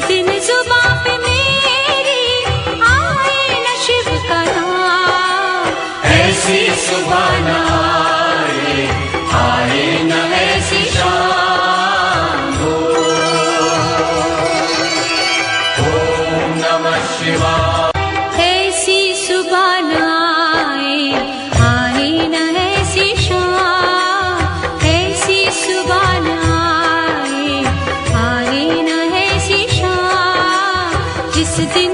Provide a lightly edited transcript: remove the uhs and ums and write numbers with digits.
दिन जुबां पे मेरी आए न शिव का नाम, ऐसी सुबह न आए, आए न ऐसी शाम हो। ओम नमः शिवाय। ऐसी सुबह न आए, आए न ऐसी शाम, ऐसी सुबह न आए, आए न ऐसी शाम, जिस दिन